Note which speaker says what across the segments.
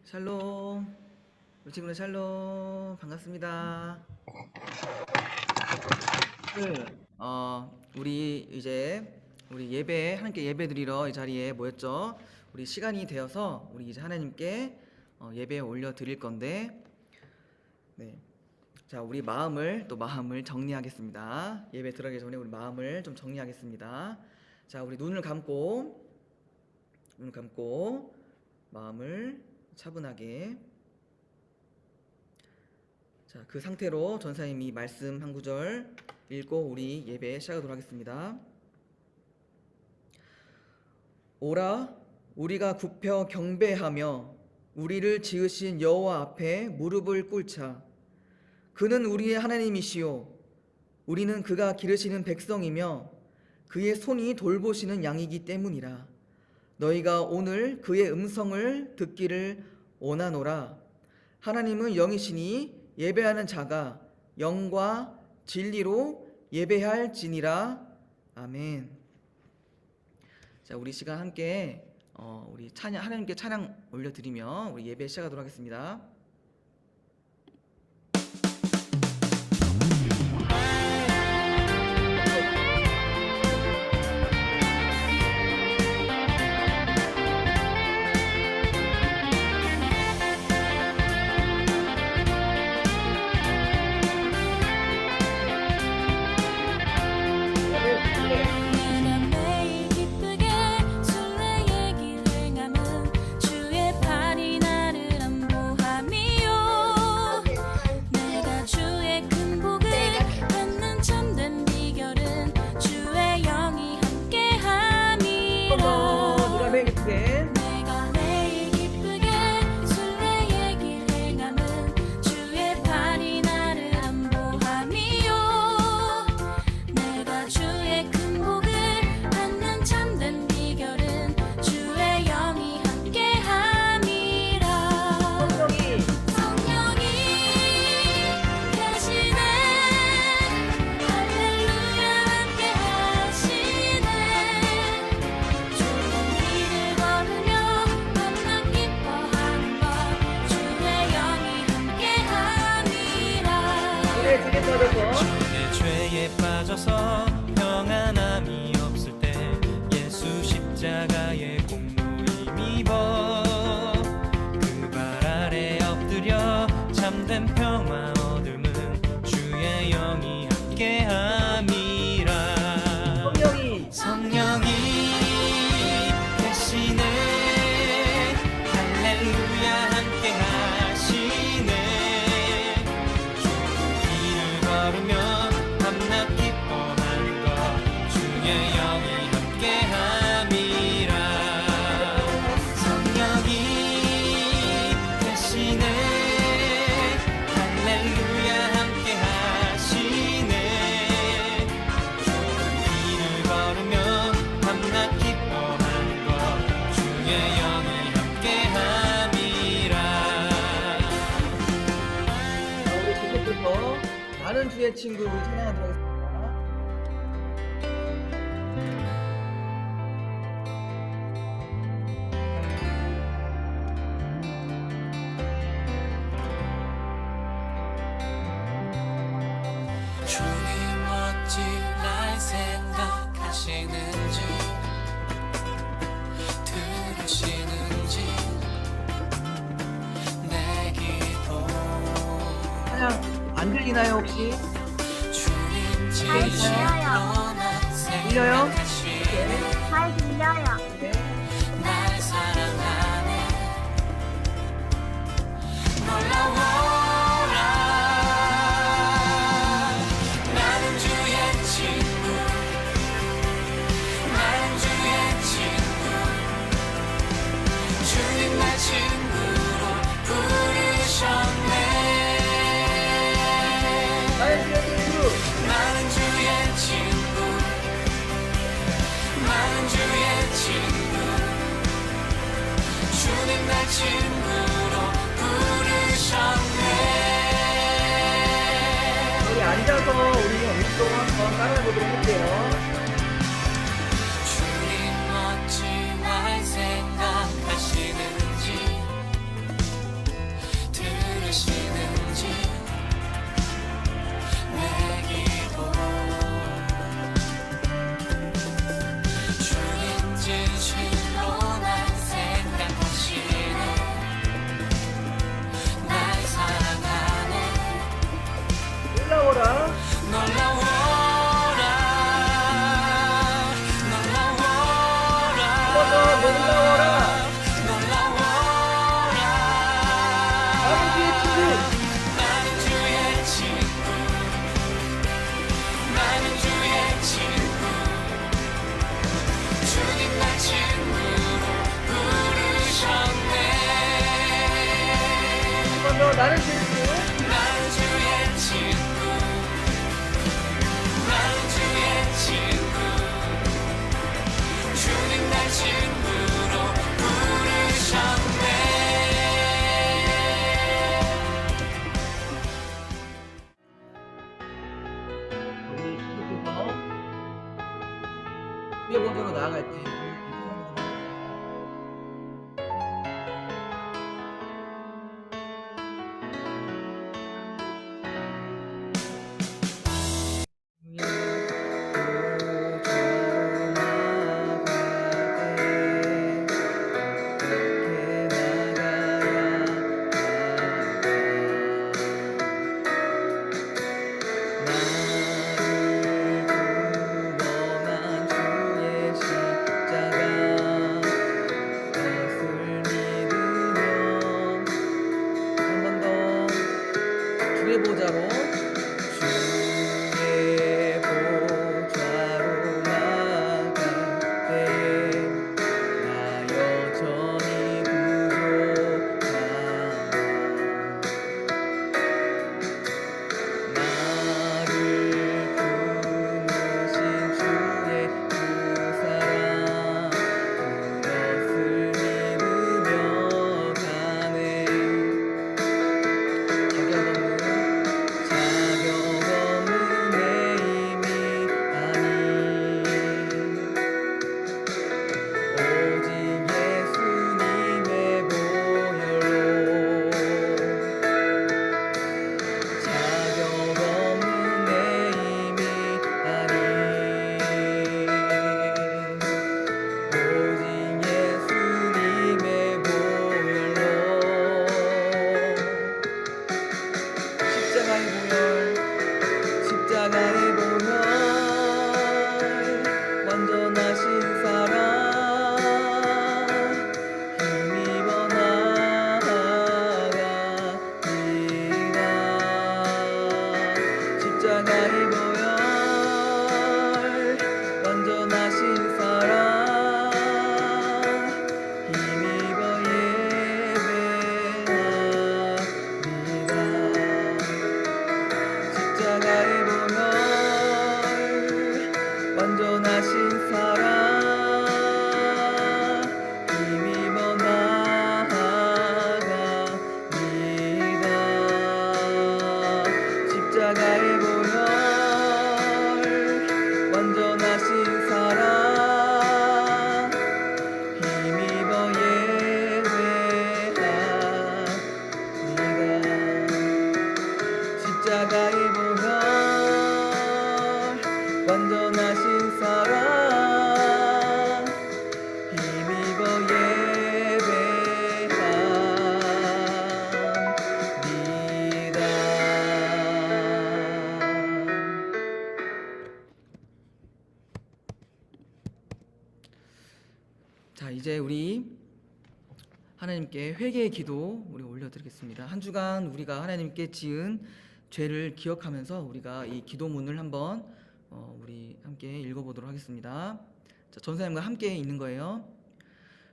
Speaker 1: 샬롬. 우리 친구들 샬롬. 반갑습니다. 우리 이제 우리 예배 하나님께 예배 드리러 이 자리에 모였죠. 우리 시간이 되어서 우리 이제 하나님께 예배 올려 드릴 건데, 네. 자, 우리 마음을 정리하겠습니다. 예배 들어가기 전에 우리 마음을 좀 정리하겠습니다. 자, 우리 눈을 감고 마음을 차분하게, 자, 그 상태로 전사님이 말씀 한 구절 읽고 우리 예배 시작하도록 하겠습니다. 오라, 우리가 굽혀 경배하며 우리를 지으신 여호와 앞에 무릎을 꿇자. 그는 우리의 하나님이시요 우리는 그가 기르시는 백성이며 그의 손이 돌보시는 양이기 때문이라. 너희가 오늘 그의 음성을 듣기를 원하노라. 하나님은 영이시니 예배하는 자가 영과 진리로 예배할지니라. 아멘. 자, 우리 시간 함께 우리 하나님께 찬양 올려드리며 우리 예배 시작하도록 하겠습니다.
Speaker 2: 주의 죄에 빠져서 평안함이 없을 때 예수 십자가의 공로 힘입어 그 발 아래 엎드려 참된 평화 얻음은 주의 영이 함께함이라. 성령이 계시네. 할렐루야 함께하시네. 걸으며 밤낮 기뻐하는 것 주의 영이 함께함이라. 성령이 계시네. 할렐루야 함께하시네. 좋은 길을 걸으며 밤낮 기뻐하는 것 주의 영이 함께함이라.
Speaker 1: 우리 계속해서 다른 주의 친구 우리 찬양하도록 하겠습니다.
Speaker 2: 주님 어찌 날 생각하시는지 들으시는지 내 기도
Speaker 1: 찬양 안 들리나요 혹시?
Speaker 2: 주님
Speaker 3: 잘 들려요.
Speaker 1: 들려요?
Speaker 3: 잘 들려요.
Speaker 1: 네.
Speaker 2: 날 사랑하네. 놀라워라. 나는 주의 친구. 나는 주의 친구. 주님 날 친구로 부르셨네. 나는 주의 친구. 나는 주의 친구. 주님 날 친구로 부르셨네.
Speaker 1: 우리 앉아서 우리 운동 한번 따라해보도록 할게요.
Speaker 2: 주님 어찌 날 생각하시는지
Speaker 1: 나를 친구.
Speaker 2: 나는 주의 친구 나는 주의 친구 주님 날 친구로 부르셨네
Speaker 1: 우리 계속해서 우리의 본전으로 나아갈 때 주의 보좌로 주의 보좌로 나갈 때나 여전히 부족하나 나를 품으신 주의 두 사랑 그것을 믿으며 가네 자격 없는 내 힘이 아니 오직 예수님의 보혈로 자격 없는 내 힘이 아니 오직 예수님의 보혈로 십자가의 보혈 완전하신 사랑 힘입어 나아갑니다 십자가의 보혈 완전하신 사랑 힘입어 예배합니다 십자가의 보혈 완전하신 사랑 힘입어 나아갑니다 십자가의 보혈 완전하신 사랑 힘입어 예배합니다 십자가의 보혈 완전하신 사랑 힘입어 예배합니다 자 이제 우리 하나님께 회개의 기도 우리 올려드리겠습니다. 한 주간 우리가 하나님께 지은 죄를 기억하면서 우리가 이 기도문을 한번 우리 함께 읽어보도록 하겠습니다. 자, 전사님과 함께 읽는 거예요.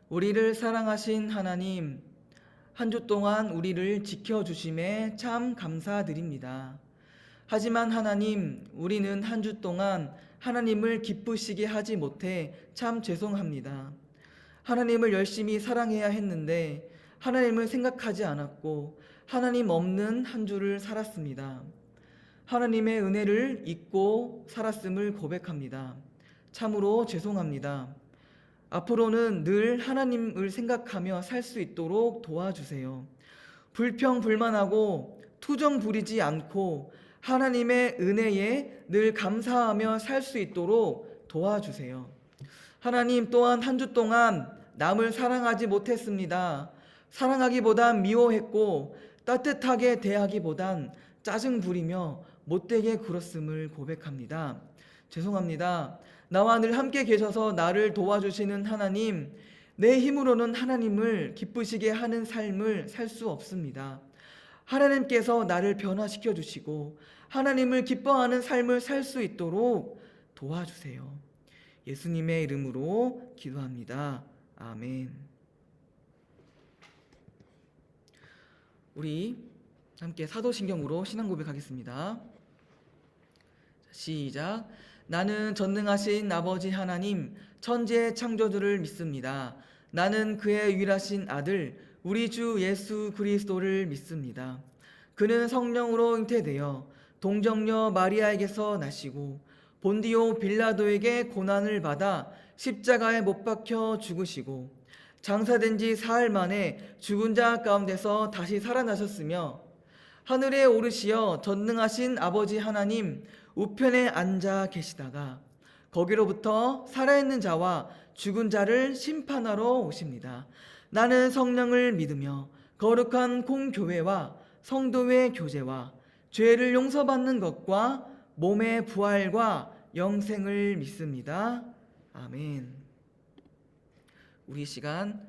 Speaker 1: 우리를 사랑하신 하나님, 한 주 동안 우리를 지켜주심에 참 감사드립니다. 하지만 하나님, 우리는 한 주 동안 하나님을 기쁘시게 하지 못해 참 죄송합니다. 하나님을 열심히 사랑해야 했는데 하나님을 생각하지 않았고 하나님 없는 한 주를 살았습니다. 하나님의 은혜를 잊고 살았음을 고백합니다. 참으로 죄송합니다. 앞으로는 늘 하나님을 생각하며 살 수 있도록 도와주세요. 불평불만하고 투정 부리지 않고 하나님의 은혜에 늘 감사하며 살 수 있도록 도와주세요. 하나님 또한 한 주 동안 남을 사랑하지 못했습니다. 사랑하기보단 미워했고 따뜻하게 대하기보단 짜증 부리며 못되게 굴었음을 고백합니다. 죄송합니다. 나와 늘 함께 계셔서 나를 도와주시는 하나님, 내 힘으로는 하나님을 기쁘시게 하는 삶을 살 수 없습니다. 하나님께서 나를 변화시켜 주시고 하나님을 기뻐하는 삶을 살 수 있도록 도와주세요. 예수님의 이름으로 기도합니다. 아멘. 우리 함께 사도신경으로 신앙 고백하겠습니다. 시작. 나는 전능하신 아버지 하나님 천지의 창조주를 믿습니다. 나는 그의 유일하신 아들 우리 주 예수 그리스도를 믿습니다. 그는 성령으로 잉태되어 동정녀 마리아에게서 나시고 본디오 빌라도에게 고난을 받아 십자가에 못 박혀 죽으시고 장사된 지 사흘 만에 죽은 자 가운데서 다시 살아나셨으며 하늘에 오르시어 전능하신 아버지 하나님 우편에 앉아 계시다가 거기로부터 살아있는 자와 죽은 자를 심판하러 오십니다. 나는 성령을 믿으며 거룩한 공교회와 성도의 교제와 죄를 용서받는 것과 몸의 부활과 영생을 믿습니다. 아멘. 우리 시간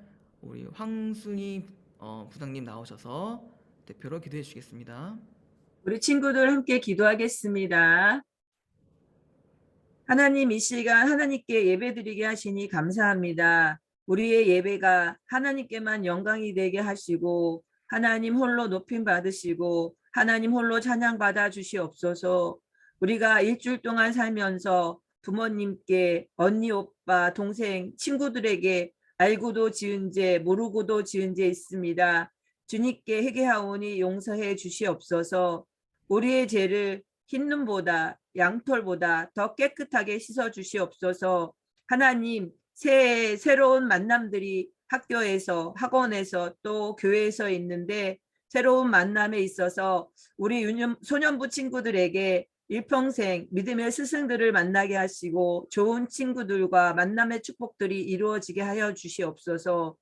Speaker 1: 우리 황순희 부장님 나오셔서 대표로 기도해 주시겠습니다.
Speaker 4: 우리 친구들 함께 기도하겠습니다. 하나님, 이 시간 하나님께 예배드리게 하시니 감사합니다. 우리의 예배가 하나님께만 영광이 되게 하시고 하나님 홀로 높임 받으시고 하나님 홀로 찬양 받아 주시옵소서. 우리가 일주일 동안 살면서 부모님께 언니, 오빠, 동생, 친구들에게 알고도 지은 죄, 모르고도 지은 죄 있습니다. 주님께 회개하오니 용서해 주시옵소서. 우리의 죄를 흰눈보다 양털보다 더 깨끗하게 씻어 주시옵소서. 하나님, 새로운 만남들이 학교에서, 학원에서 또 교회에서 있는데 새로운 만남에 있어서 우리 소년부 친구들에게 일평생 믿음의 스승들을 만나게 하시고 좋은 친구들과 만남의 축복들이 이루어지게 하여 주시옵소서.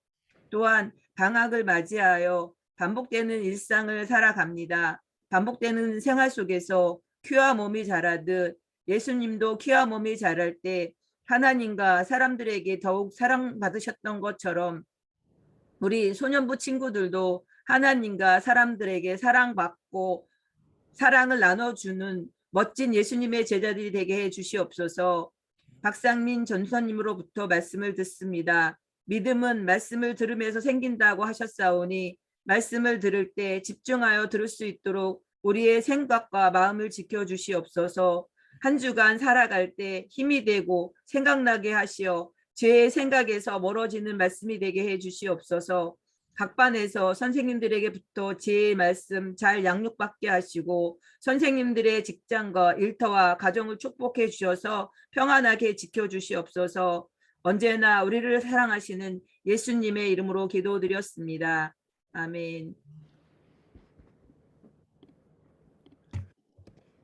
Speaker 4: 또한 방학을 맞이하여 반복되는 일상을 살아갑니다. 반복되는 생활 속에서 키와 몸이 자라듯 예수님도 키와 몸이 자랄 때 하나님과 사람들에게 더욱 사랑받으셨던 것처럼 우리 소년부 친구들도 하나님과 사람들에게 사랑받고 사랑을 나눠주는 멋진 예수님의 제자들이 되게 해 주시옵소서. 박상민 전사님으로부터 말씀을 듣습니다. 믿음은 말씀을 들으면서 생긴다고 하셨사오니 말씀을 들을 때 집중하여 들을 수 있도록 우리의 생각과 마음을 지켜주시옵소서. 한 주간 살아갈 때 힘이 되고 생각나게 하시어 죄의 생각에서 멀어지는 말씀이 되게 해 주시옵소서. 각 반에서 선생님들에게부터 죄의 말씀 잘 양육받게 하시고 선생님들의 직장과 일터와 가정을 축복해 주셔서 평안하게 지켜주시옵소서. 언제나 우리를 사랑하시는 예수님의 이름으로 기도드렸습니다. 아멘.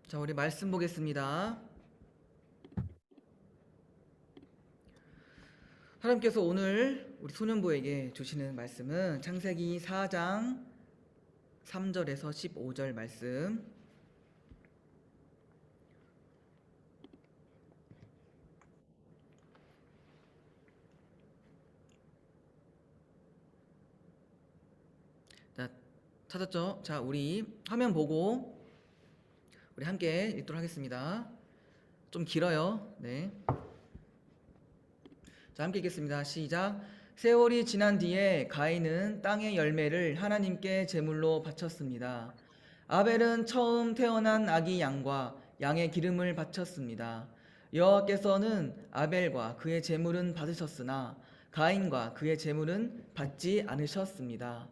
Speaker 1: 자, 우리 말씀 보겠습니다. 하나님께서 오늘 우리 소년부에게 주시는 말씀은 창세기 4장 3절에서 15절 말씀. 자, 찾았죠? 자, 우리 화면 보고 우리 함께 읽도록 하겠습니다. 좀 길어요. 네. 자, 함께 읽겠습니다. 시작. 세월이 지난 뒤에 가인은 땅의 열매를 하나님께 제물로 바쳤습니다. 아벨은 처음 태어난 아기 양과 양의 기름을 바쳤습니다. 여호와께서는 아벨과 그의 제물은 받으셨으나 가인과 그의 제물은 받지 않으셨습니다.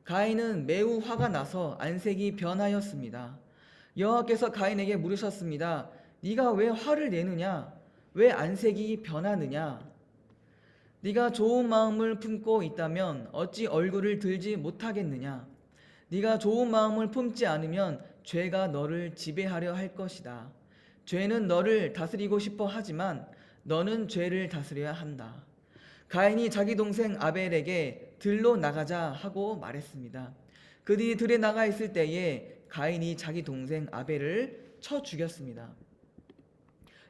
Speaker 1: 가인은 매우 화가 나서 안색이 변하였습니다. 여호와께서 가인에게 물으셨습니다. 네가 왜 화를 내느냐? 왜 안색이 변하느냐? 네가 좋은 마음을 품고 있다면 어찌 얼굴을 들지 못하겠느냐? 네가 좋은 마음을 품지 않으면 죄가 너를 지배하려 할 것이다. 죄는 너를 다스리고 싶어 하지만 너는 죄를 다스려야 한다. 가인이 자기 동생 아벨에게 들로 나가자 하고 말했습니다. 그들이 들에 나가 있을 때에 가인이 자기 동생 아벨을 쳐 죽였습니다.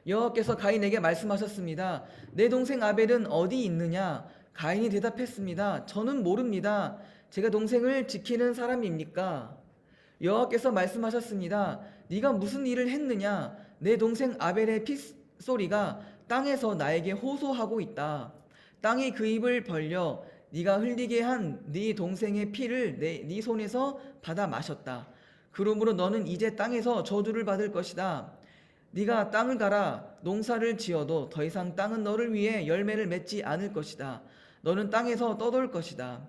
Speaker 1: 여호와께서 가인에게 말씀하셨습니다. 내 동생 아벨은 어디 있느냐? 가인이 대답했습니다. 저는 모릅니다. 제가 동생을 지키는 사람입니까? 여호와께서 말씀하셨습니다. 네가 무슨 일을 했느냐? 내 동생 아벨의 핏소리가 땅에서 나에게 호소하고 있다. 땅이 그 입을 벌려 네가 흘리게 한 네 동생의 피를 네 손에서 받아 마셨다. 그러므로 너는 이제 땅에서 저주를 받을 것이다. 네가 땅을 갈아 농사를 지어도 더 이상 땅은 너를 위해 열매를 맺지 않을 것이다. 너는 땅에서 떠돌 것이다.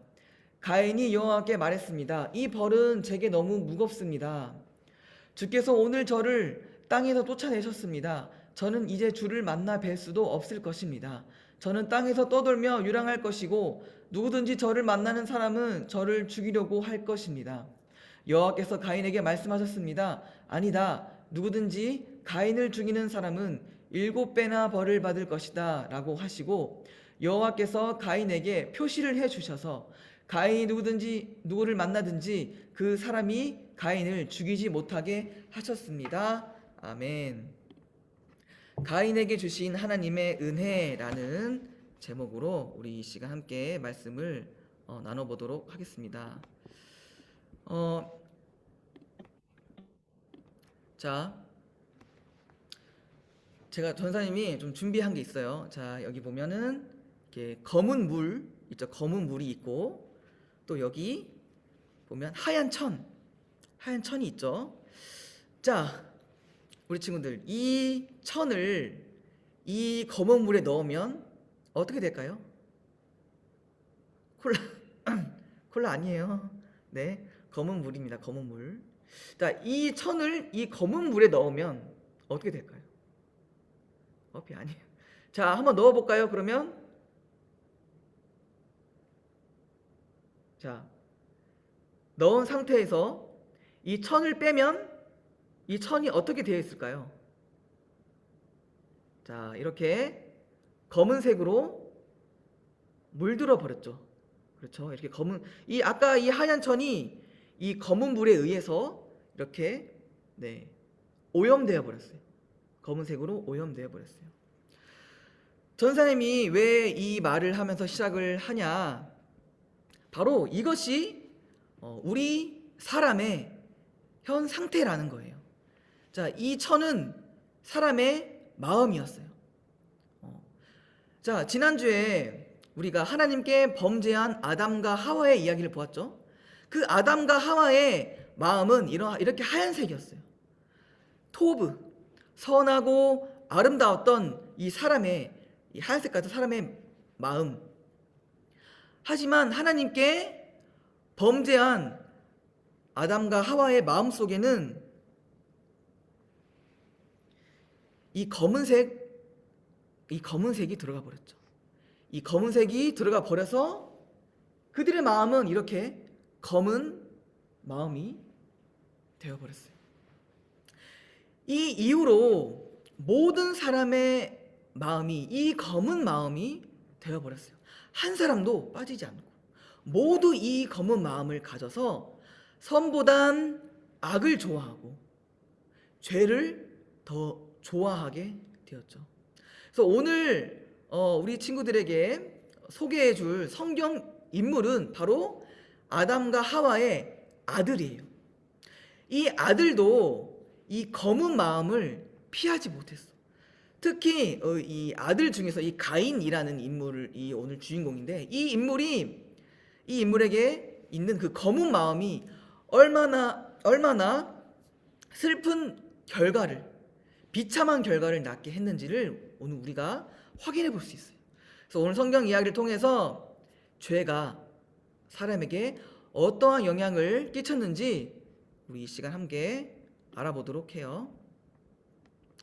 Speaker 1: 가인이 여호와께 말했습니다. 이 벌은 제게 너무 무겁습니다. 주께서 오늘 저를 땅에서 쫓아내셨습니다. 저는 이제 주를 만나 뵐 수도 없을 것입니다. 저는 땅에서 떠돌며 유랑할 것이고 누구든지 저를 만나는 사람은 저를 죽이려고 할 것입니다. 여호와께서 가인에게 말씀하셨습니다. 아니다. 누구든지 가인을 죽이는 사람은 7배나 벌을 받을 것이다 라고 하시고 여호와께서 가인에게 표시를 해주셔서 가인이 누구를 만나든지 그 사람이 가인을 죽이지 못하게 하셨습니다. 아멘. 가인에게 주신 하나님의 은혜라는 제목으로 우리 이 시간 함께 말씀을 나눠보도록 하겠습니다. 자, 제가 전사님이 좀 준비한 게 있어요. 자, 여기 보면은 이렇게 검은 물 있죠. 검은 물이 있고 또 여기 보면 하얀 천이 있죠. 자, 우리 친구들, 이 천을 이 검은 물에 넣으면 어떻게 될까요? 콜라 아니에요. 네, 검은 물입니다. 검은 물. 자, 이 천을 이 검은 물에 넣으면 어떻게 될까요? 아니에요. 자, 한번 넣어볼까요? 그러면 자, 넣은 상태에서 이 천을 빼면 이 천이 어떻게 되어 있을까요? 자, 이렇게 검은색으로 물들어 버렸죠. 그렇죠. 이렇게 아까 이 하얀 천이 이 검은 물에 의해서 이렇게 오염되어 버렸어요. 검은색으로 오염되어 버렸어요. 전사님이 왜 이 말을 하면서 시작을 하냐? 바로 이것이 우리 사람의 현 상태라는 거예요. 자, 이 천은 사람의 마음이었어요. 자, 지난주에 우리가 하나님께 범죄한 아담과 하와의 이야기를 보았죠. 그 아담과 하와의 마음은 이렇게 하얀색이었어요. 토브, 선하고 아름다웠던 이 하얀색 같은 사람의 마음. 하지만 하나님께 범죄한 아담과 하와의 마음 속에는 이 검은색이 들어가 버렸죠. 이 검은색이 들어가 버려서 그들의 마음은 이렇게 검은 마음이 되어버렸어요. 이 이후로 모든 사람의 마음이 이 검은 마음이 되어버렸어요. 한 사람도 빠지지 않고 모두 이 검은 마음을 가져서 선보단 악을 좋아하고 죄를 더 좋아하게 되었죠. 그래서 오늘 우리 친구들에게 소개해 줄 성경 인물은 바로 아담과 하와의 아들이에요. 이 아들도 이 검은 마음을 피하지 못했어. 특히 이 아들 중에서 이 가인이라는 인물이 오늘 주인공인데 이 인물에게 있는 그 검은 마음이 얼마나 슬픈 결과를, 비참한 결과를 낳게 했는지를 오늘 우리가 확인해 볼 수 있어요. 그래서 오늘 성경 이야기를 통해서 죄가 사람에게 어떠한 영향을 끼쳤는지 우리 이 시간 함께 알아보도록 해요.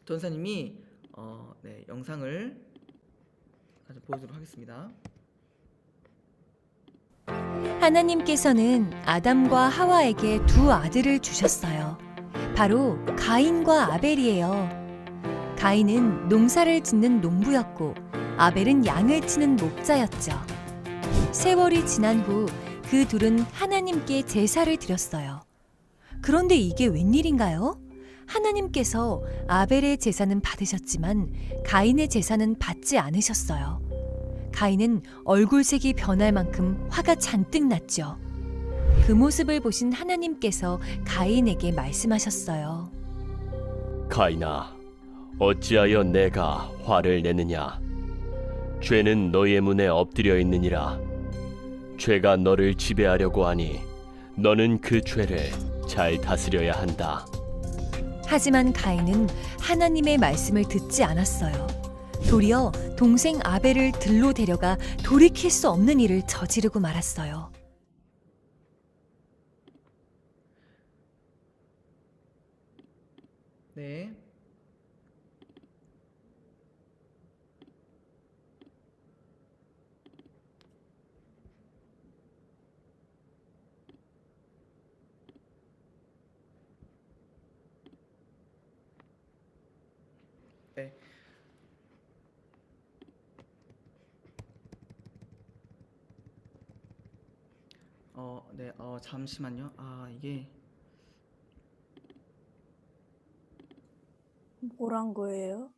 Speaker 1: 전사님이 영상을 보여드리도록 하겠습니다.
Speaker 5: 하나님께서는 아담과 하와에게 두 아들을 주셨어요. 바로 가인과 아벨이에요. 가인은 농사를 짓는 농부였고 아벨은 양을 치는 목자였죠. 세월이 지난 후 그 둘은 하나님께 제사를 드렸어요. 그런데 이게 웬일인가요? 하나님께서 아벨의 제사는 받으셨지만 가인의 제사는 받지 않으셨어요. 가인은 얼굴색이 변할 만큼 화가 잔뜩 났죠. 그 모습을 보신 하나님께서 가인에게 말씀하셨어요.
Speaker 6: 가인아, 어찌하여 내가 화를 내느냐? 죄는 너의 문에 엎드려 있느니라. 죄가 너를 지배하려고 하니 너는 그 죄를 잘 다스려야 한다.
Speaker 5: 하지만 가인은 하나님의 말씀을 듣지 않았어요. 도리어 동생 아벨을 들로 데려가 돌이킬 수 없는 일을 저지르고 말았어요.
Speaker 1: 네. 네. 네. 잠시만요. 이게
Speaker 7: 뭐란 거예요?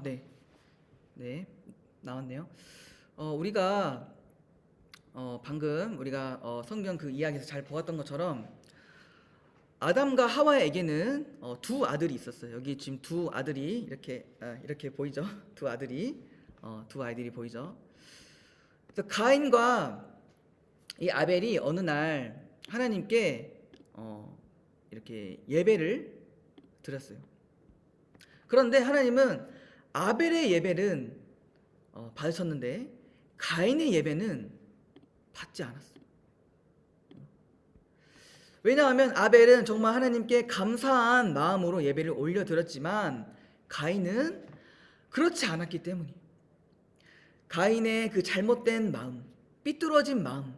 Speaker 1: 네. 네. 나왔네요. 우리가 방금 우리가 성경 그 이야기에서 잘 보았던 것처럼 아담과 하와에게는 두 아들이 있었어요. 여기 지금 두 아들이 이렇게 보이죠? 두 아들이 두 아이들이 보이죠? 그래서 가인과 이 아벨이 어느 날 하나님께 이렇게 예배를 드렸어요. 그런데 하나님은 아벨의 예배는 받으셨는데 가인의 예배는 받지 않았어요. 왜냐하면 아벨은 정말 하나님께 감사한 마음으로 예배를 올려드렸지만 가인은 그렇지 않았기 때문이에요. 가인의 그 잘못된 마음, 삐뚤어진 마음,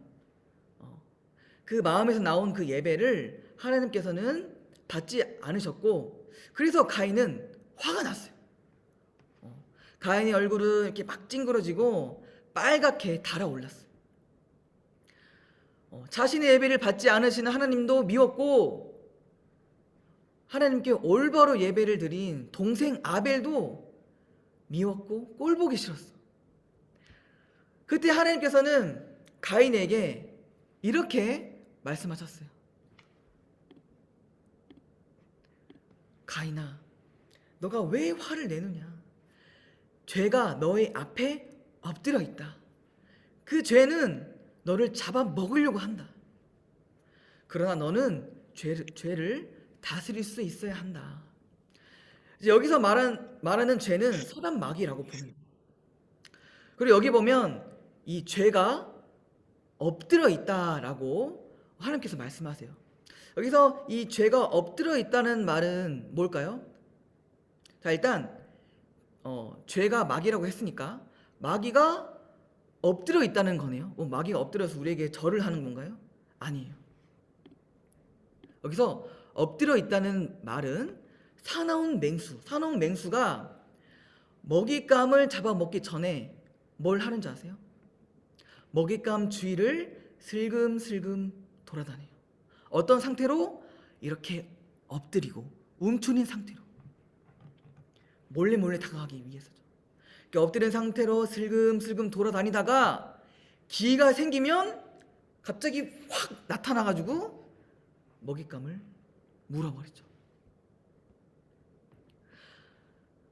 Speaker 1: 그 마음에서 나온 그 예배를 하나님께서는 받지 않으셨고, 그래서 가인은 화가 났어요. 가인의 얼굴은 이렇게 막 찡그러지고 빨갛게 달아올랐어요. 자신의 예배를 받지 않으시는 하나님도 미웠고, 하나님께 올바로 예배를 드린 동생 아벨도 미웠고 꼴보기 싫었어. 그때 하나님께서는 가인에게 이렇게 말씀하셨어요. 가인아, 너가 왜 화를 내느냐? 죄가 너의 앞에 엎드려 있다. 그 죄는 너를 잡아먹으려고 한다. 그러나 너는 죄를 다스릴 수 있어야 한다. 이제 여기서 말하는 죄는 선한 마귀라고 봅니다. 그리고 여기 보면 이 죄가 엎드려 있다라고 하나님께서 말씀하세요. 여기서 이 죄가 엎드려 있다는 말은 뭘까요? 자, 일단 죄가 마귀라고 했으니까 마귀가 엎드려 있다는 거네요. 마귀가 엎드려서 우리에게 절을 하는 건가요? 아니에요. 여기서 엎드려 있다는 말은 사나운 맹수가 먹잇감을 잡아먹기 전에 뭘 하는 줄 아세요? 먹잇감 주위를 슬금슬금 돌아다녀요. 어떤 상태로? 이렇게 엎드리고 움츠린 상태로, 몰래 다가가기 위해서죠. 이렇게 엎드린 상태로 슬금슬금 돌아다니다가 기회가 생기면 갑자기 확 나타나가지고 먹잇감을 물어버리죠.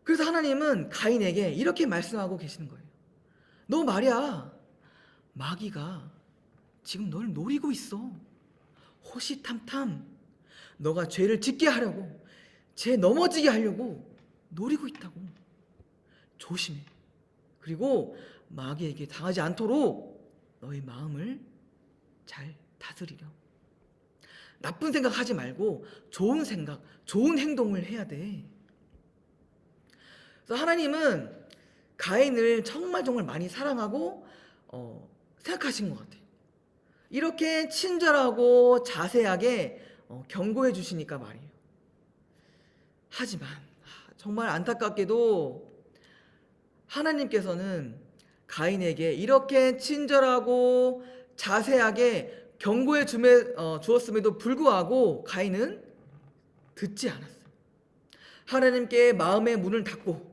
Speaker 1: 그래서 하나님은 가인에게 이렇게 말씀하고 계시는 거예요. 너 말이야, 마귀가 지금 널 노리고 있어. 호시탐탐 너가 죄를 짓게 하려고, 죄 넘어지게 하려고 노리고 있다고. 조심해. 그리고 마귀에게 당하지 않도록 너의 마음을 잘 다스리려. 나쁜 생각 하지 말고 좋은 생각, 좋은 행동을 해야 돼. 그래서 하나님은 가인을 정말 많이 사랑하고 생각하신 것 같아요. 이렇게 친절하고 자세하게 경고해 주시니까 말이에요. 하지만 정말 안타깝게도 하나님께서는 가인에게 이렇게 친절하고 자세하게 경고해 주었음에도 불구하고 가인은 듣지 않았어요. 하나님께 마음의 문을 닫고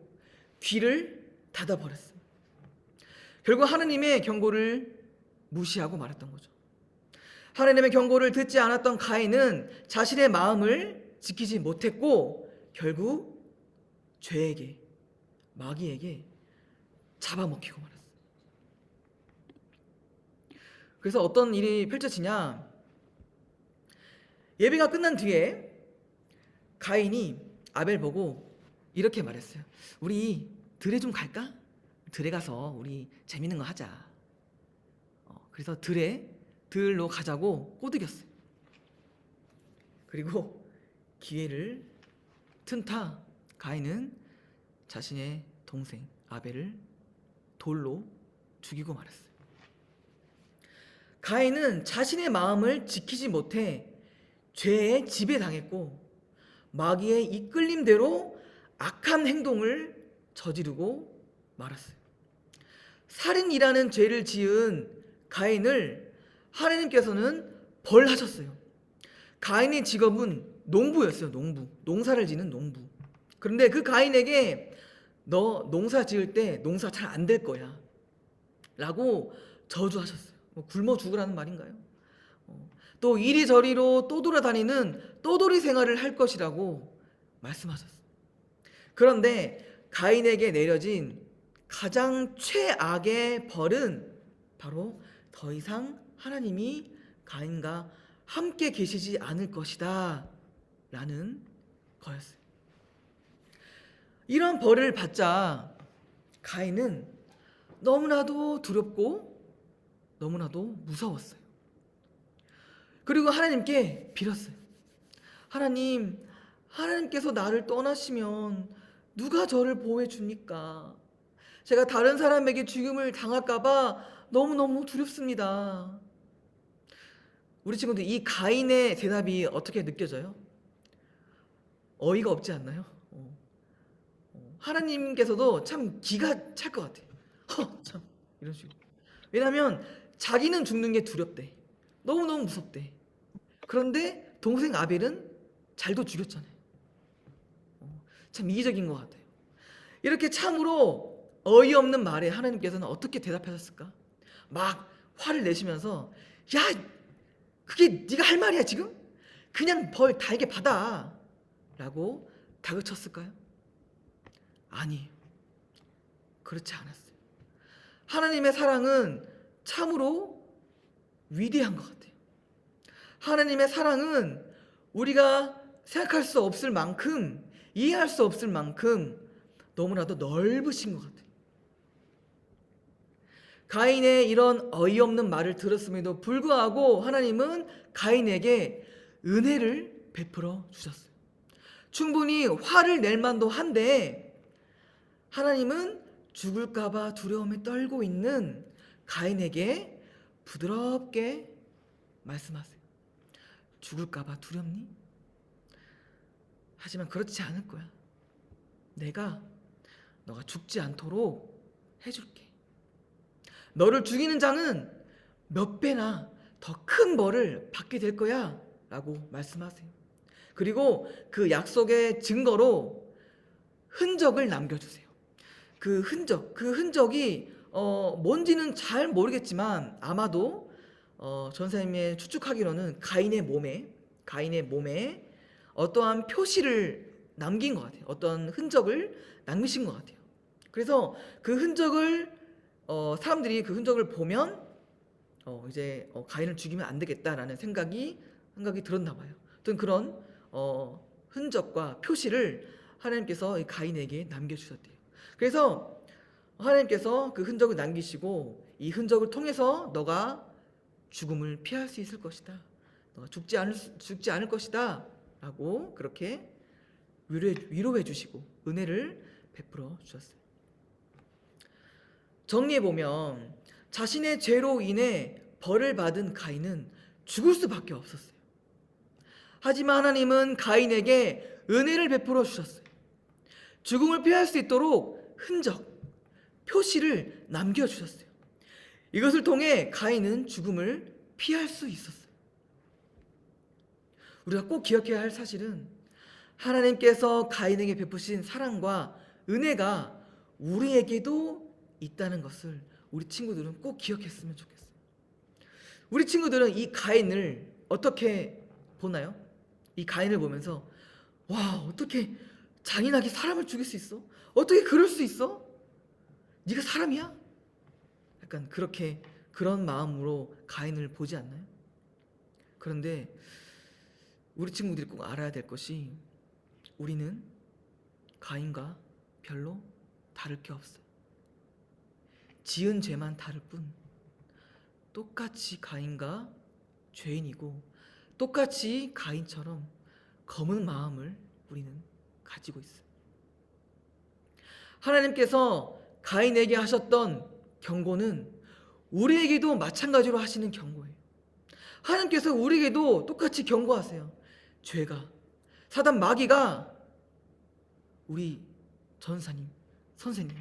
Speaker 1: 귀를 닫아버렸어요. 결국 하나님의 경고를 무시하고 말았던 거죠. 하나님의 경고를 듣지 않았던 가인은 자신의 마음을 지키지 못했고 결국 죄에게, 마귀에게 잡아먹히고 말았어요. 그래서 어떤 일이 펼쳐지냐? 예배가 끝난 뒤에 가인이 아벨 보고 이렇게 말했어요. 우리 들에 좀 갈까? 들에 가서 우리 재밌는 거 하자. 그래서 들로 가자고 꼬드겼어요. 그리고 기회를 튼타 가인은 자신의 동생 아벨을 돌로 죽이고 말았어요. 가인은 자신의 마음을 지키지 못해 죄에 지배당했고 마귀의 이끌림대로 악한 행동을 저지르고 말았어요. 살인이라는 죄를 지은 가인을 하나님께서는 벌하셨어요. 가인의 직업은 농부였어요. 농사를 짓는 농부. 그런데 그 가인에게 너 농사 지을 때 농사 잘 안 될 거야 라고 저주하셨어요. 굶어 죽으라는 말인가요? 또 이리저리로 떠돌아다니는 떠돌이 생활을 할 것이라고 말씀하셨어요. 그런데 가인에게 내려진 가장 최악의 벌은 바로 더 이상 하나님이 가인과 함께 계시지 않을 것이다 라는 거였어요. 이런 벌을 받자 가인은 너무나도 두렵고 너무나도 무서웠어요. 그리고 하나님께 빌었어요. 하나님께서 나를 떠나시면 누가 저를 보호해 줍니까? 제가 다른 사람에게 죽임을 당할까 봐 너무너무 두렵습니다. 우리 친구들 이 가인의 대답이 어떻게 느껴져요? 어이가 없지 않나요? 하나님께서도 참 기가 찰 것 같아요. 참 이런 식으로. 왜냐하면 자기는 죽는 게 두렵대. 너무너무 무섭대. 그런데 동생 아벨은 잘도 죽였잖아요. 참 이기적인 것 같아요. 이렇게 참으로 어이없는 말에 하나님께서는 어떻게 대답하셨을까? 막 화를 내시면서 야 그게 네가 할 말이야 지금? 그냥 벌 달게 받아 라고 다그쳤을까요? 아니에요. 그렇지 않았어요. 하나님의 사랑은 참으로 위대한 것 같아요. 하나님의 사랑은 우리가 생각할 수 없을 만큼, 이해할 수 없을 만큼 너무나도 넓으신 것 같아요. 가인의 이런 어이없는 말을 들었음에도 불구하고 하나님은 가인에게 은혜를 베풀어 주셨어요. 충분히 화를 낼 만도 한데 하나님은 죽을까봐 두려움에 떨고 있는 가인에게 부드럽게 말씀하세요. 죽을까봐 두렵니? 하지만 그렇지 않을 거야. 내가 너가 죽지 않도록 해줄게. 너를 죽이는 자는 몇 배나 더 큰 벌을 받게 될 거야 라고 말씀하세요. 그리고 그 약속의 증거로 흔적을 남겨주세요. 그 흔적이 뭔지는 잘 모르겠지만 아마도 전사님의 추측하기로는 가인의 몸에 어떠한 표시를 남긴 것 같아요. 어떤 흔적을 남기신 것 같아요. 그래서 그 흔적을 사람들이 그 흔적을 보면 이제 가인을 죽이면 안 되겠다라는 생각이 들었나 봐요. 어떤 그런 흔적과 표시를 하나님께서 이 가인에게 남겨주셨대요. 그래서 하나님께서 그 흔적을 남기시고 이 흔적을 통해서 너가 죽음을 피할 수 있을 것이다. 너가 죽지 않을 것이다. 라고 그렇게 위로해 주시고 은혜를 베풀어 주셨어요. 정리해 보면 자신의 죄로 인해 벌을 받은 가인은 죽을 수밖에 없었어요. 하지만 하나님은 가인에게 은혜를 베풀어 주셨어요. 죽음을 피할 수 있도록 흔적, 표시를 남겨주셨어요. 이것을 통해 가인은 죽음을 피할 수 있었어요. 우리가 꼭 기억해야 할 사실은 하나님께서 가인에게 베푸신 사랑과 은혜가 우리에게도 있다는 것을 우리 친구들은 꼭 기억했으면 좋겠어요. 우리 친구들은 이 가인을 어떻게 보나요? 이 가인을 보면서 와 어떻게 잔인하게 사람을 죽일 수 있어? 어떻게 그럴 수 있어? 네가 사람이야? 약간 그렇게 그런 마음으로 가인을 보지 않나요? 그런데 우리 친구들이 꼭 알아야 될 것이 우리는 가인과 별로 다를 게 없어요. 지은 죄만 다를 뿐 똑같이 가인과 죄인이고 똑같이 가인처럼 검은 마음을 우리는 가지고 있어요. 하나님께서 가인에게 하셨던 경고는 우리에게도 마찬가지로 하시는 경고예요. 하나님께서 우리에게도 똑같이 경고하세요. 죄가, 사단 마귀가 우리 전사님, 선생님,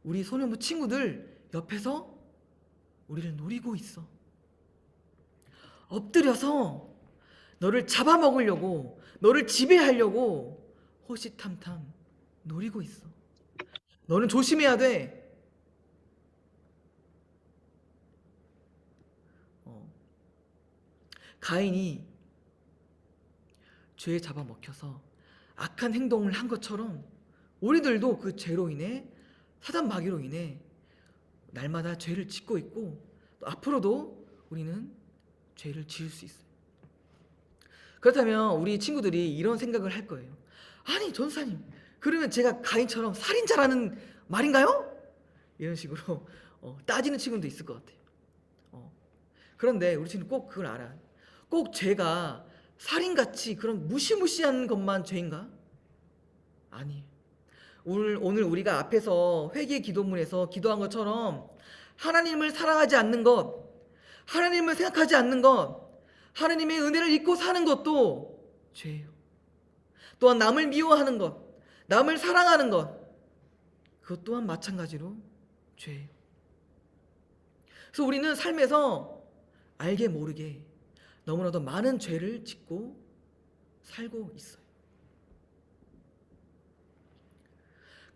Speaker 1: 우리 소년부 친구들 옆에서 우리를 노리고 있어. 엎드려서 너를 잡아먹으려고, 너를 지배하려고 호시탐탐 노리고 있어. 너는 조심해야 돼. 가인이 죄에 잡아먹혀서 악한 행동을 한 것처럼 우리들도 그 죄로 인해, 사단 마귀로 인해 날마다 죄를 짓고 있고 또 앞으로도 우리는 죄를 지을 수 있어요. 그렇다면 우리 친구들이 이런 생각을 할 거예요. 아니 전사님, 그러면 제가 가인처럼 살인자라는 말인가요? 이런 식으로 따지는 친구도 있을 것 같아요. 그런데 우리 친구 꼭 그걸 알아요. 꼭 죄가 살인같이 그런 무시무시한 것만 죄인가? 아니에요. 오늘 우리가 앞에서 회개 기도문에서 기도한 것처럼 하나님을 사랑하지 않는 것, 하나님을 생각하지 않는 것, 하나님의 은혜를 잊고 사는 것도 죄예요. 또한 남을 미워하는 것, 남을 사랑하는 것, 그것 또한 마찬가지로 죄예요. 그래서 우리는 삶에서 알게 모르게 너무나도 많은 죄를 짓고 살고 있어요.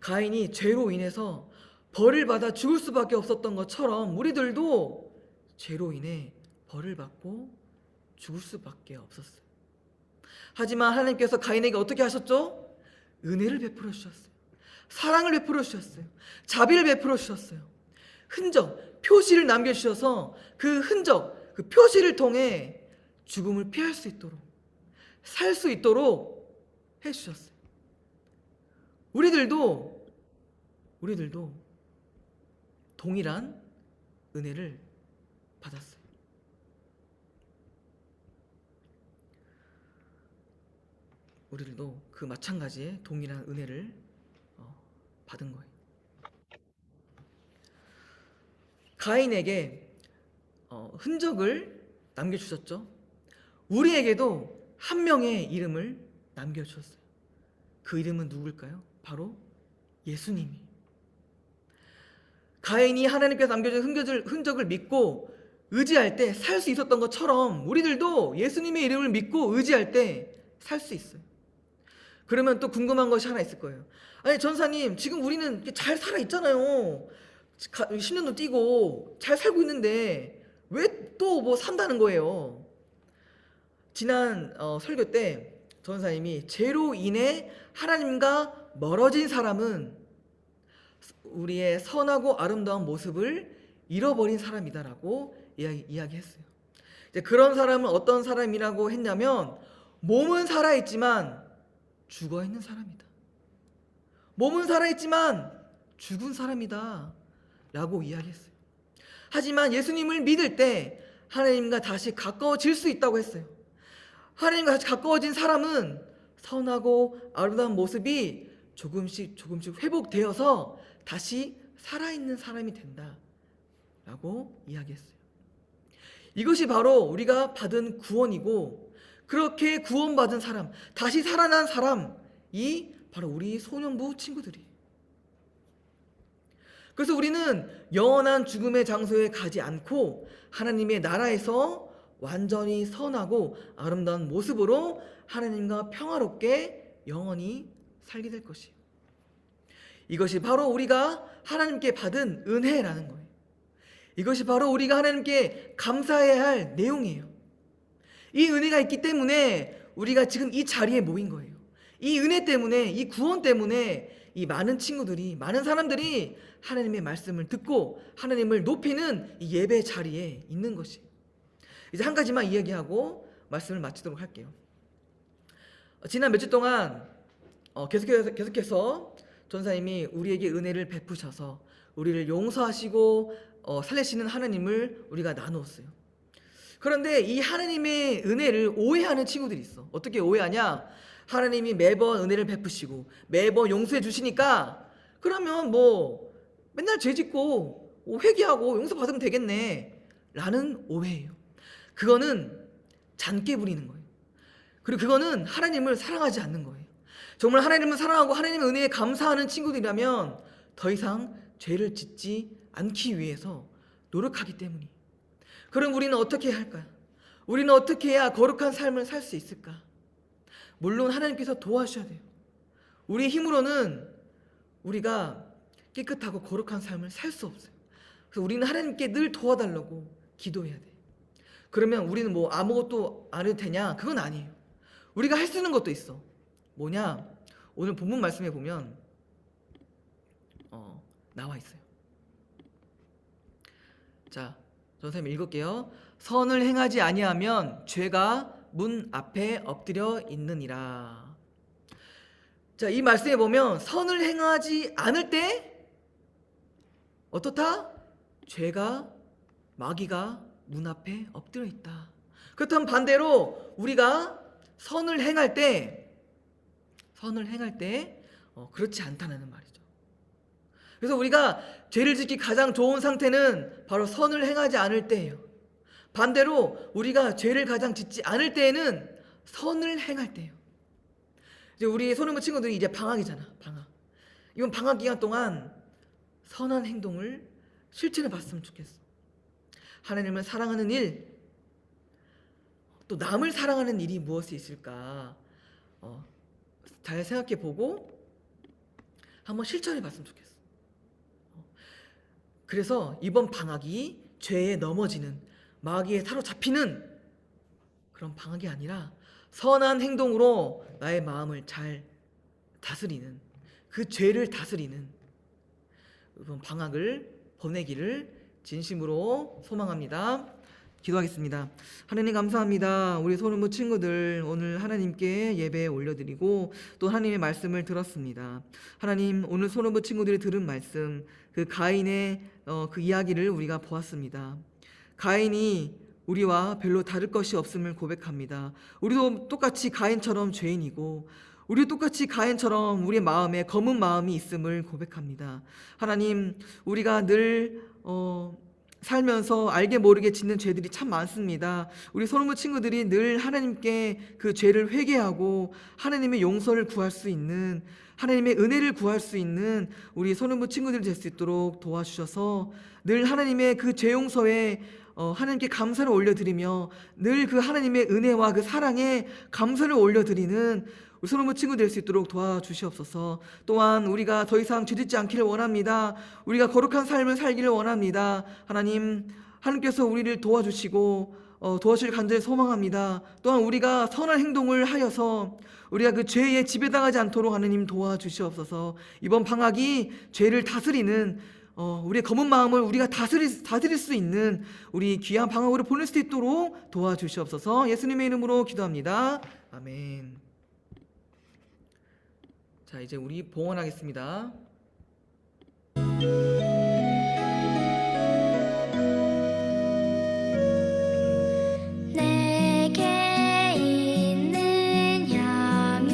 Speaker 1: 가인이 죄로 인해서 벌을 받아 죽을 수밖에 없었던 것처럼 우리들도 죄로 인해 벌을 받고 죽을 수밖에 없었어요. 하지만 하나님께서 가인에게 어떻게 하셨죠? 은혜를 베풀어 주셨어요. 사랑을 베풀어 주셨어요. 자비를 베풀어 주셨어요. 흔적, 표시를 남겨주셔서 그 흔적, 그 표시를 통해 죽음을 피할 수 있도록, 살 수 있도록 해주셨어요. 우리들도 동일한 은혜를 받았어요. 우리들도 그 마찬가지의 동일한 은혜를 받은 거예요. 가인에게 흔적을 남겨주셨죠. 우리에게도 한 명의 이름을 남겨주셨어요. 그 이름은 누굴까요? 바로 예수님이. 가인이 하나님께서 남겨준 흔적을 믿고 의지할 때 살 수 있었던 것처럼 우리들도 예수님의 이름을 믿고 의지할 때 살 수 있어요. 그러면 또 궁금한 것이 하나 있을 거예요. 아니 전사님, 지금 우리는 잘 살아 있잖아요. 10년도 뛰고 잘 살고 있는데 왜 또 뭐 산다는 거예요? 지난 설교 때 전사님이 죄로 인해 하나님과 멀어진 사람은 우리의 선하고 아름다운 모습을 잃어버린 사람이다라고 이야기했어요. 이제 그런 사람은 어떤 사람이라고 했냐면 몸은 살아있지만 죽어있는 사람이다. 몸은 살아있지만 죽은 사람이다 라고 이야기했어요. 하지만 예수님을 믿을 때 하나님과 다시 가까워질 수 있다고 했어요. 하나님과 다시 가까워진 사람은 선하고 아름다운 모습이 조금씩 회복되어서 다시 살아있는 사람이 된다 라고 이야기했어요. 이것이 바로 우리가 받은 구원이고, 그렇게 구원받은 사람, 다시 살아난 사람이 바로 우리 소년부 친구들이에요. 그래서 우리는 영원한 죽음의 장소에 가지 않고 하나님의 나라에서 완전히 선하고 아름다운 모습으로 하나님과 평화롭게 영원히 살게 될 것이에요. 이것이 바로 우리가 하나님께 받은 은혜라는 거예요. 이것이 바로 우리가 하나님께 감사해야 할 내용이에요. 이 은혜가 있기 때문에 우리가 지금 이 자리에 모인 거예요. 이 은혜 때문에, 이 구원 때문에 이 많은 친구들이, 많은 사람들이 하나님의 말씀을 듣고 하나님을 높이는 이 예배 자리에 있는 것이. 이제 한 가지만 이야기하고 말씀을 마치도록 할게요. 지난 몇 주 동안 계속해서 전사님이 우리에게 은혜를 베푸셔서 우리를 용서하시고 살리시는 하나님을 우리가 나누었어요. 그런데 이 하나님의 은혜를 오해하는 친구들이 있어. 어떻게 오해하냐? 하나님이 매번 은혜를 베푸시고 매번 용서해 주시니까 그러면 뭐 맨날 죄 짓고 회개하고 용서 받으면 되겠네 라는 오해예요. 그거는 잔깨 부리는 거예요. 그리고 그거는 하나님을 사랑하지 않는 거예요. 정말 하나님을 사랑하고 하나님의 은혜에 감사하는 친구들이라면 더 이상 죄를 짓지 않기 위해서 노력하기 때문이에요. 그럼 우리는 어떻게 해야 할까요? 우리는 어떻게 해야 거룩한 삶을 살 수 있을까? 물론 하나님께서 도와주셔야 돼요. 우리 힘으로는 우리가 깨끗하고 거룩한 삶을 살 수 없어요. 그래서 우리는 하나님께 늘 도와달라고 기도해야 돼요. 그러면 우리는 뭐 아무것도 안 해도 되냐? 그건 아니에요. 우리가 할 수 있는 것도 있어. 뭐냐? 오늘 본문 말씀에 보면 나와 있어요. 자, 선생님 읽을게요. 선을 행하지 아니하면 죄가 문 앞에 엎드려 있느니라. 자, 이 말씀에 보면 선을 행하지 않을 때 어떻다? 죄가, 마귀가 문 앞에 엎드려 있다. 그렇다면 반대로 우리가 선을 행할 때 그렇지 않다는 말이죠. 그래서 우리가 죄를 짓기 가장 좋은 상태는 바로 선을 행하지 않을 때예요. 반대로 우리가 죄를 가장 짓지 않을 때에는 선을 행할 때예요. 이제 우리 소노무 친구들이 이제 방학이잖아. 방학. 이번 방학 기간 동안 선한 행동을 실천해 봤으면 좋겠어. 하나님을 사랑하는 일, 또 남을 사랑하는 일이 무엇이 있을까? 잘 생각해 보고 한번 실천해 봤으면 좋겠어. 그래서 이번 방학이 죄에 넘어지는, 마귀에 사로잡히는 그런 방학이 아니라 선한 행동으로 나의 마음을 잘 다스리는, 그 죄를 다스리는 이번 방학을 보내기를 진심으로 소망합니다. 기도하겠습니다. 하나님 감사합니다. 우리 소노무 친구들 오늘 하나님께 예배 올려드리고 또 하나님의 말씀을 들었습니다. 하나님, 오늘 소노무 친구들이 들은 말씀, 그 가인의 그 이야기를 우리가 보았습니다. 가인이 우리와 별로 다를 것이 없음을 고백합니다. 우리도 똑같이 가인처럼 죄인이고 우리도 똑같이 가인처럼 우리의 마음에 검은 마음이 있음을 고백합니다. 하나님, 우리가 늘 살면서 알게 모르게 짓는 죄들이 참 많습니다. 우리 소노무 친구들이 늘 하나님께 그 죄를 회개하고 하나님의 용서를 구할 수 있는, 하나님의 은혜를 구할 수 있는 우리 소노무 친구들이 될 수 있도록 도와주셔서 늘 하나님의 그 죄 용서에 하나님께 감사를 올려드리며 늘 그 하나님의 은혜와 그 사랑에 감사를 올려드리는 우리 소노무 친구 될 수 있도록 도와주시옵소서. 또한 우리가 더 이상 죄짓지 않기를 원합니다. 우리가 거룩한 삶을 살기를 원합니다. 하나님께서 우리를 도와주시고 도와주실 간절히 소망합니다. 또한 우리가 선한 행동을 하여서 우리가 그 죄에 지배당하지 않도록 하나님 도와주시옵소서. 이번 방학이 죄를 다스리는 우리의 검은 마음을 우리가 다스릴 수 있는 우리 귀한 방학으로 보낼 수 있도록 도와주시옵소서. 예수님의 이름으로 기도합니다. 아멘. 자, 이제 우리 봉헌하겠습니다.
Speaker 7: 내게 있는 향유값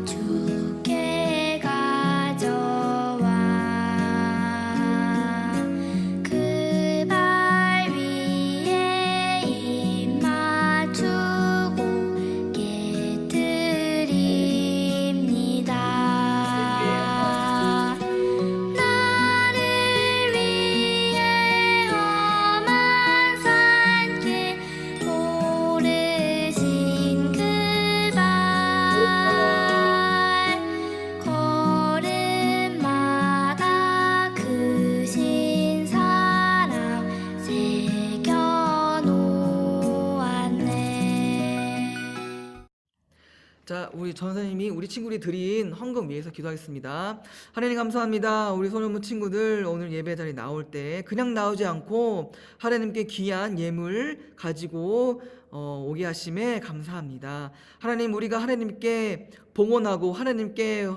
Speaker 7: 주께 가져와 그 발 위에 입 맞추고 깨뜨립니다.
Speaker 1: 자, 우리 전사님이 우리 친구들이 드린 헌금 위해서 기도하겠습니다. 하나님 감사합니다. 우리 소년부 친구들 오늘 예배 자리에 나올 때 그냥 나오지 않고 하나님께 귀한 예물 가지고 오게 하심에 감사합니다. 하나님, 우리가 하나님께 봉헌하고 하나님께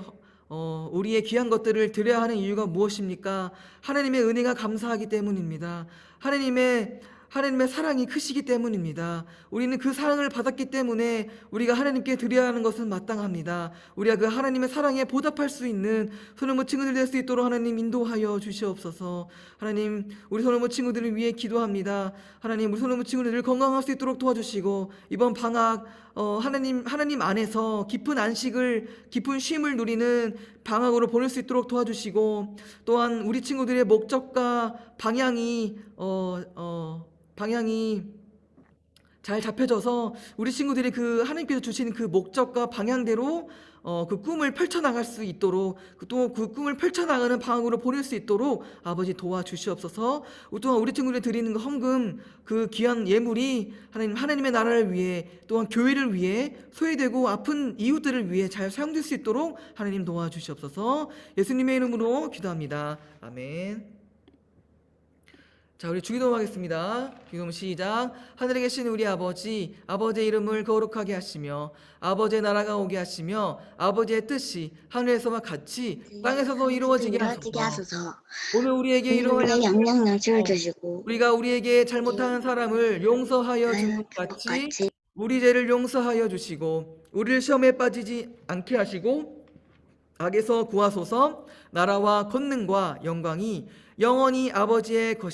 Speaker 1: 우리의 귀한 것들을 드려야 하는 이유가 무엇입니까? 하나님의 은혜가 감사하기 때문입니다. 하나님의 사랑이 크시기 때문입니다. 우리는 그 사랑을 받았기 때문에 우리가 하나님께 드려야 하는 것은 마땅합니다. 우리가 그 하나님의 사랑에 보답할 수 있는 소년부 친구들 될 수 있도록 하나님 인도하여 주시옵소서. 하나님, 우리 소년부 친구들을 위해 기도합니다. 하나님, 우리 소년부 친구들 건강할 수 있도록 도와주시고 이번 방학 하나님 안에서 깊은 안식을, 깊은 쉼을 누리는 방학으로 보낼 수 있도록 도와주시고, 또한 우리 친구들의 목적과 방향이 잘 잡혀져서 우리 친구들이 그 하나님께서 주신 그 목적과 방향대로 그 꿈을 펼쳐나갈 수 있도록, 또 그 꿈을 펼쳐나가는 방향으로 보낼 수 있도록 아버지 도와주시옵소서. 또한 우리 친구들이 드리는 그 헌금, 그 귀한 예물이 하나님의 나라를 위해, 또한 교회를 위해, 소외되고 아픈 이웃들을 위해 잘 사용될 수 있도록 하나님 도와주시옵소서. 예수님의 이름으로 기도합니다. 아멘. 자, 우리 주기도하겠습니다. 기도문 시작. 하늘에 계신 우리 아버지, 아버지의 이름을 거룩하게 하시며 아버지의 나라가 오게 하시며 아버지의 뜻이 하늘에서와 같이 땅에서도 이루어지게 하소서. 오늘 우리에게 이루어질
Speaker 8: 영양을 주시고
Speaker 1: 우리가 우리에게 잘못한 사람을 용서하여 준 것 같이 우리 죄를 용서하여 주시고 우리를 시험에 빠지지 않게 하시고 악에서 구하소서. 나라와 권능과 영광이 영원히 아버지의 것이